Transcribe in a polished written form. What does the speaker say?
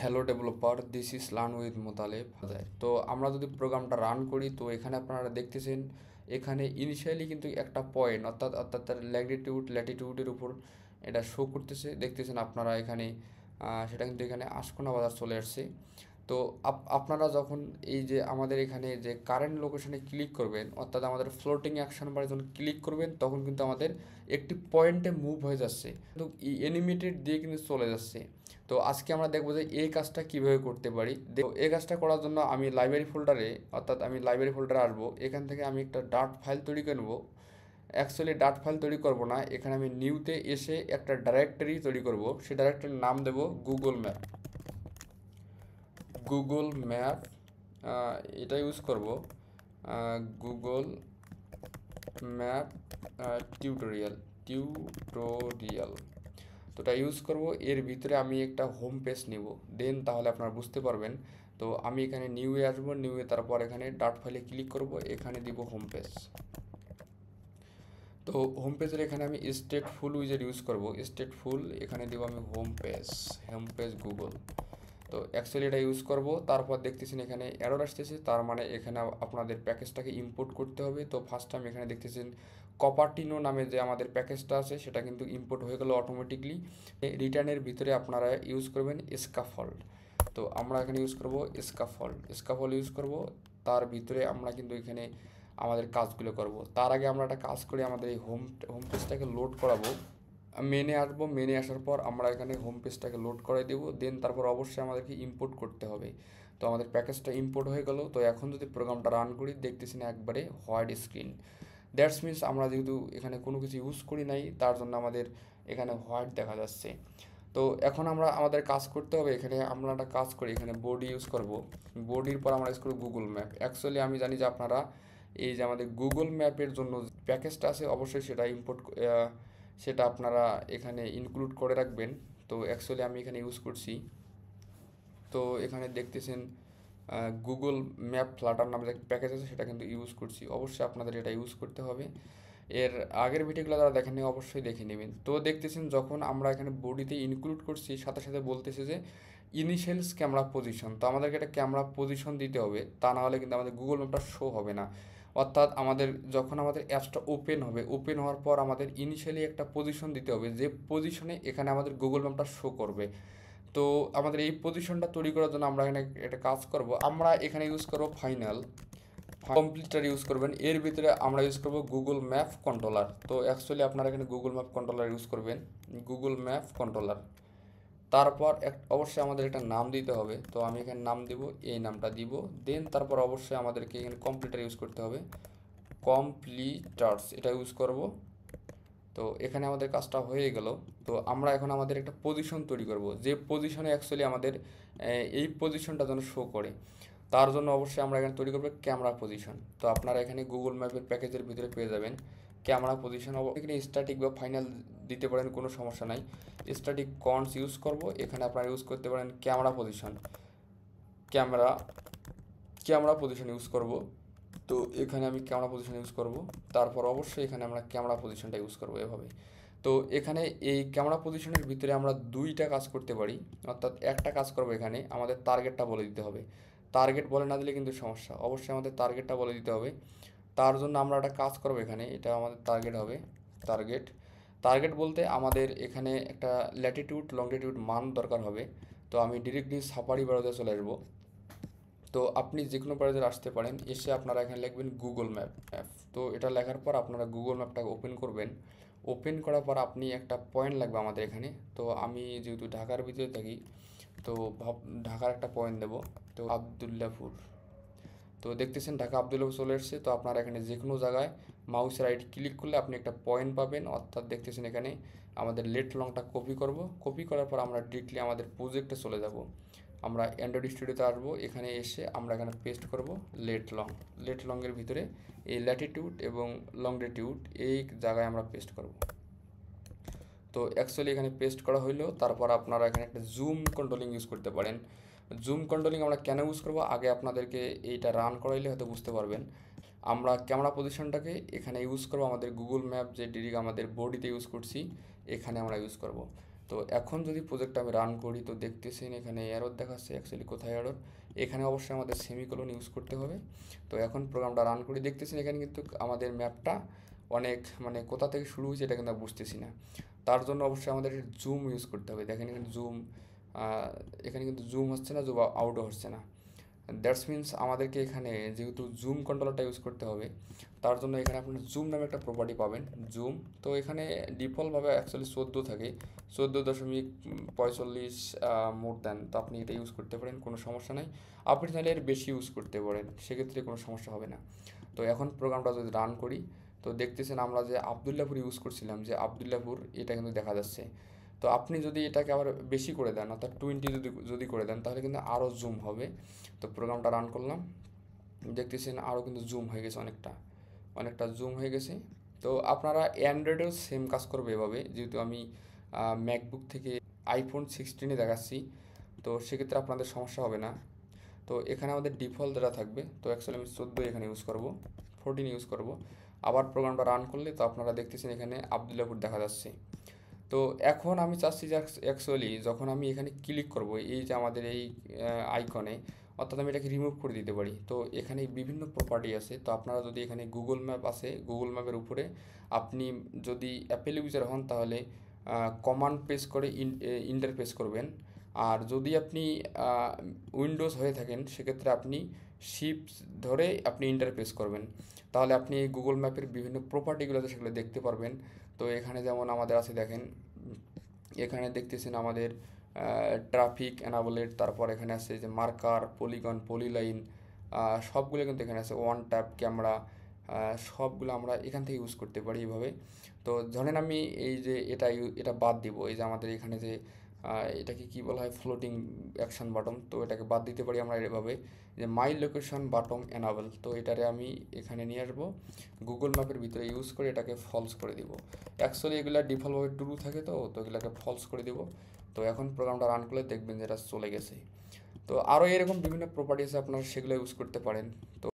Hello developer, this is learn with Motaleb. তো আমরা যদি প্রোগ্রামটা রান করি, তো এখানে আপনারা দেখতেছেন এখানে ইনিশিয়ালি কিন্তু একটা পয়েন্ট অর্থাৎ তার ল্যাটিটিউডের উপর এটা শো করতেছে, দেখতেছেন আপনারা এখানে। সেটা কিন্তু এখানে আশকোনা বাজার চলে আসছে। তো আপনারা যখন এই যে আমাদের এখানে যে কারেন্ট লোকেশনে ক্লিক করবেন, অর্থাৎ আমাদের ফ্লোটিং অ্যাকশন বারে যখন ক্লিক করবেন, তখন কিন্তু আমাদের একটি পয়েন্টে মুভ হয়ে যাচ্ছে, কিন্তু অ্যানিমেটেড দিয়ে কিন্তু চলে যাচ্ছে। তো আজকে আমরা দেখবো যে এই কাজটা কিভাবে করতে পারি। এই কাজটা করার জন্য আমি লাইব্রেরি ফোল্ডারে আসবো। এখান থেকে আমি একটা ডাট ফাইল তৈরি করে নেবো। অ্যাকচুয়ালি ডাট ফাইল তৈরি করব না, এখানে আমি নিউতে এসে একটা ডাইরেক্টরি তৈরি করব। সেই ডাইরেক্টরির নাম দেব গুগল ম্যাপ। এটা ইউজ করব, গুগল ম্যাপ টিউটোরিয়াল। তো এটা ইউজ করব। এর ভিতরে আমি একটা হোম পেজ নিব, দেন তাহলে আপনারা বুঝতে পারবেন। তো আমি এখানে নিউয়ে আসবো, নিউয়ে তারপর এখানে ডাট ফাইলে ক্লিক করব, এখানে দিব হোম পেজ। তো হোম পেজের এখানে আমি স্টেটফুল উইজার ইউজ করব, স্টেটফুল এখানে দিব আমি হোম পেজ গুগল। তো অ্যাকচুয়ালি এটা ইউজ করব। তারপর দেখতেছেন এখানে এরর আসতেছে, তার মানে এখানে আপনাদের প্যাকেজটাকে ইম্পোর্ট করতে হবে। তো ফার্স্ট টাইম এখানে দেখতেছেন কপার্টিনো নামে যে আমাদের প্যাকেজটা আছে, সেটা কিন্তু ইম্পোর্ট হয়ে গেল অটোমেটিকলি। রিটার্নের ভিতরে আপনারা ইউজ করবেন স্কাফল্ড। তো আমরা এখানে ইউজ করব স্কাফল্ড ইউজ করব। তার ভিতরে আমরা কিন্তু এখানে আমাদের কাজগুলো করব। তার আগে আমরা একটা কাজ করি, আমাদের এই হোম পেজটাকে লোড করাবো। মেনে আসবো, মেনে আসার পর আমরা এখানে হোম পেজটাকে লোড করে দেবো, দেন তারপর অবশ্যই আমাদেরকে ইম্পোর্ট করতে হবে। তো আমাদের প্যাকেজটা ইম্পোর্ট হয়ে গেল। তো এখন যদি প্রোগ্রামটা রান করি, দেখতেছি না একবারে হোয়াইট স্ক্রিন। দ্যাটস মিনস আমরা যেহেতু এখানে কোনো কিছু ইউজ করি নাই, তার জন্য আমাদের এখানে হোয়াইট দেখা যাচ্ছে। তো এখন আমাদের কাজ করতে হবে। এখানে আমরা একটা কাজ করি, এখানে বডি ইউজ করব। বডির পর আমরা ইউজ করব গুগল ম্যাপ। অ্যাকচুয়ালি আমি জানি যে আপনারা এই যে আমাদের গুগল ম্যাপের জন্য প্যাকেজটা আছে, অবশ্যই সেটা আপনারা এখানে ইনক্লুড করে রাখবেন। তো অ্যাকচুয়ালি আমি এখানে ইউজ করছি। তো এখানে দেখতেছেন গুগল ম্যাপ ফ্লাটার নামে যে প্যাকেজ আছে, সেটা কিন্তু ইউজ করছি। অবশ্যই আপনাদের এটা ইউজ করতে হবে। এর আগের ভিডিওগুলো যারা দেখেননি অবশ্যই দেখে নেবেন। তো দেখতেছেন যখন আমরা এখানে বডিতে ইনক্লুড করছি, সাথে সাথে বলতেছে যে ইনিশিয়ালস ক্যামেরা পজিশন। তো আমাদেরকে একটা ক্যামেরা পজিশন দিতে হবে, তা না হলে কিন্তু আমাদের গুগল ম্যাপটা শো হবে না। অর্থাৎ যখন আমাদের অ্যাপসটা ওপেন হবে, ওপেন হওয়ার পর আমাদের ইনিশিয়ালি একটা পজিশন দিতে হবে, যে পজিশনে এখানে আমাদের গুগল ম্যাপটা শো করবে। তো আমাদের এই পজিশনটা তৈরি করার জন্য আমরা এখানে একটা কাজ করব। আমরা এখানে ইউজ করব ফাইনাল কমপ্লিটার ইউজ করবেন। এর ভিতরে আমরা ইউজ করব গুগল ম্যাপ কন্ট্রোলার। তো অ্যাকচুয়ালি আপনারা এখানে গুগল ম্যাপ কন্ট্রোলার ইউজ করবেন, গুগল ম্যাপ কন্ট্রোলার। তারপর অবশ্যই আমাদের একটা নাম দিতে হবে। তো আমি এখানে নাম দিব, এই নামটা দিব। দেন তারপর অবশ্যই আমাদেরকে এখানে কমপ্লিটার ইউজ করতে হবে, কমপ্লিটার্স এটা ইউজ করব। তো এখানে আমাদের কাজটা হয়ে গেল। তো আমরা এখন আমাদের একটা পজিশন তৈরি করব, যে পজিশনে অ্যাকচুয়ালি আমাদের এই পজিশনটা যেন শো করে। তার জন্য অবশ্যই আমরা এখানে তৈরি করবো ক্যামেরা পজিশন। তো আপনারা এখানে গুগল ম্যাপের প্যাকেজের ভিতরে পেয়ে যাবেন ক্যামেরা পজিশন। এখানে স্ট্যাটিক বা ফাইনাল দিতে পারেন, কোনো সমস্যা নাই। স্ট্যাটিক কনস ইউজ করব। এখানে আপনারা ইউজ করতে পারেন ক্যামেরা পজিশন ইউজ করব। তো এখানে আমি ক্যামেরা পজিশন ইউজ করব। তারপর অবশ্যই এখানে আমরা ক্যামেরা পজিশনটা ইউজ করব এভাবে। তো এখানে এই ক্যামেরা পজিশনের ভিতরে আমরা দুইটা কাজ করতে পারি। অর্থাৎ একটা কাজ করব, এখানে আমাদের টার্গেটটা বলে দিতে হবে। টার্গেট বলে না দিলে কিন্তু সমস্যা, অবশ্যই আমাদের টার্গেটটা বলে দিতে হবে। তার জন্য আমরা একটা কাজ করব, এখানে এটা আমাদের টার্গেট হবে। টার্গেট বলতে আমাদের এখানে একটা ল্যাটিটিউড লংটিটিউড মান দরকার হবে। তো আমি ডিরেক্টলি সাফারি ব্রাউজারে চলে আসবো। তো আপনি যে কোনো ব্রাউজারে আসতে পারেন, এসে আপনারা এখানে লিখবেন গুগল ম্যাপ। তো এটা লেখার পর আপনারা গুগল ম্যাপটাকে ওপেন করবেন। ওপেন করার পর আপনি একটা পয়েন্ট লাগবে আমাদের এখানে। তো আমি যেহেতু ঢাকার ভিতরে থাকি, তো ঢাকার একটা পয়েন্ট দেব। তো আবদুল্লাপুর। তো দেখতেছেন ঢাকা আবদুল্লাপুর চলে এসেছে। তো আপনারা এখানে যে কোনো জায়গায় মাউস রাইট ক্লিক করলে আপনি একটা পয়েন্ট পাবেন। অর্থাৎ দেখতেছেন এখানে আমাদের লেট লংটা কপি করব। কপি করার পর আমরা ডিরেক্টলি আমাদের প্রজেক্টে চলে যাব। আমরা অ্যান্ড্রয়েড স্টুডিওতে আসবো, এখানে এসে আমরা এখানে পেস্ট করব লেট লংয়ের ভিতরে এই ল্যাটিটিউড এবং লংটিটিউড এই জায়গায় আমরা পেস্ট করব। তো অ্যাকচুয়ালি এখানে পেস্ট করা হইলো। তারপর আপনারা এখানে একটা জুম কন্ট্রোলিং ইউজ করতে পারেন। জুম কন্ট্রোলিং আমরা কেন ইউজ করবো, আগে আপনাদেরকে এইটা রান করাইলে হয়তো বুঝতে পারবেন। আমরা ক্যামেরা পজিশনটাকে এখানে ইউজ করবো, আমাদের গুগল ম্যাপ যে ডিরেক্ট আমাদের বডিতে ইউজ করছি, এখানে আমরা ইউজ করব। তো এখন যদি প্রজেক্টটা আমি রান করি তো দেখতেছেন এখানে এরর দেখাচ্ছে, অ্যাকচুয়ালি কোথায় এরর, এখানে অবশ্যই আমাদের সেমিকোলন ইউজ করতে হবে। তো এখন প্রোগ্রামটা রান করি, দেখতেছেন এখানে কিন্তু আমাদের ম্যাপটা অনেক মানে কোথা থেকে শুরু হয়েছে এটা কিন্তু বুঝতেছি না। তার জন্য অবশ্যই আমাদের জুম ইউজ করতে হবে। দেখেন এখানে জুম, এখানে কিন্তু জুম হচ্ছে না, জুম আউটও হচ্ছে না। দ্যাটস মিনস আমাদেরকে এখানে যেহেতু জুম কন্ট্রোলারটা ইউজ করতে হবে, তার জন্য এখানে আপনার জুম নামে একটা প্রপার্টি পাবেন, জুম। তো এখানে ডিফল্টভাবে অ্যাকচুয়ালি 14 থাকে, 14.45 মোর দ্যান, তো আপনি এটা ইউজ করতে পারেন, কোনো সমস্যা নাই। আপনি চাইলে এর বেশি ইউজ করতে পারেন, সেক্ষেত্রে কোনো সমস্যা হবে না। তো এখন প্রোগ্রামটা যদি রান করি তো দেখতেছেন আমরা যে আবদুল্লাপুর ইউজ করছিলাম, যে আবদুল্লাপুর এটা কিন্তু দেখা যাচ্ছে। তো আপনি যদি এটাকে আবার বেশি করে দেন, অর্থাৎ 20 যদি করে দেন তাহলে কিন্তু আরও জুম হবে। তো প্রোগ্রামটা রান করলাম, দেখতেছেন আরও কিন্তু জুম হয়ে গেছে, অনেকটা অনেকটা জুম হয়ে গেছে। তো আপনারা অ্যান্ড্রয়েডেও সেম কাজ করবে এভাবে, যেহেতু আমি ম্যাকবুক থেকে আইফোন 16-এ দেখাচ্ছি, তো সেক্ষেত্রে আপনাদের সমস্যা হবে না। তো এখানে আমাদের ডিফল্ট যেটা থাকবে, তো অ্যাকচুয়ালি আমি 14 এখানে ইউজ করব, 14 ইউজ করব। আবার প্রোগ্রামটা রান করলে তো আপনারা দেখতেছেন এখানে আবদুল্লাপুর দেখা যাচ্ছে। তো এখন আমি চাচ্ছি যে অ্যাকচুয়ালি যখন আমি এখানে ক্লিক করব এই যে আমাদের এই আইকনে, অর্থাৎ আমি এটাকে রিমুভ করে দিতে পারি। তো এখানে বিভিন্ন প্রপার্টি আছে, তো আপনারা যদি এখানে গুগল ম্যাপ আছে, গুগল ম্যাপের উপরে আপনি যদি অ্যাপেল ইউজার হন তাহলে কমান্ড প্রেস করে ইন্টার প্রেস করবেন। আর যদি আপনি উইন্ডোজ হয়ে থাকেন সেক্ষেত্রে আপনি শিফট ধরে আপনি ইন্টার প্রেস করবেন, তাহলে আপনি গুগল ম্যাপের বিভিন্ন প্রপার্টিগুলো আছে সেগুলো দেখতে পারবেন। তো এখানে যেমন আমাদের আছে দেখেন, এখানে দেখতেছেন আমাদের ট্রাফিক অ্যানাবলেট, তারপর এখানে আছে যে মার্কার, পলিগন, পলিলাইন, সবগুলো কিন্তু এখানে আছে, ওয়ান ট্যাপ ক্যামেরা, সবগুলো আমরা এখান থেকে ইউজ করতে পারি এইভাবে। তো ধরেন আমি এই যে এটা বাদ দিব, এই যে আমাদের এখানে যে এটাকে কি বলা হয়, ফ্লোটিং অ্যাকশন বাটন, তো এটাকে বাদ দিতে পারি আমরা এভাবে, যে মাই লোকেশন বাটন এনাবল, তো এটারে আমি এখানে নিয়ে আসবো, গুগল ম্যাপের ভিতরে ইউজ করে এটাকে ফলস করে দিব। অ্যাকচুয়ালি এগুলো ডিফল্টভাবে ট্রু থাকে, তো এগুলোকে ফলস করে দিব। তো এখন প্রোগ্রামটা রান করলে দেখবেন যে এটা চলে গেছে। তো আরও এরকম বিভিন্ন প্রপার্টি আছে, আপনারা সেগুলো ইউজ করতে পারেন। তো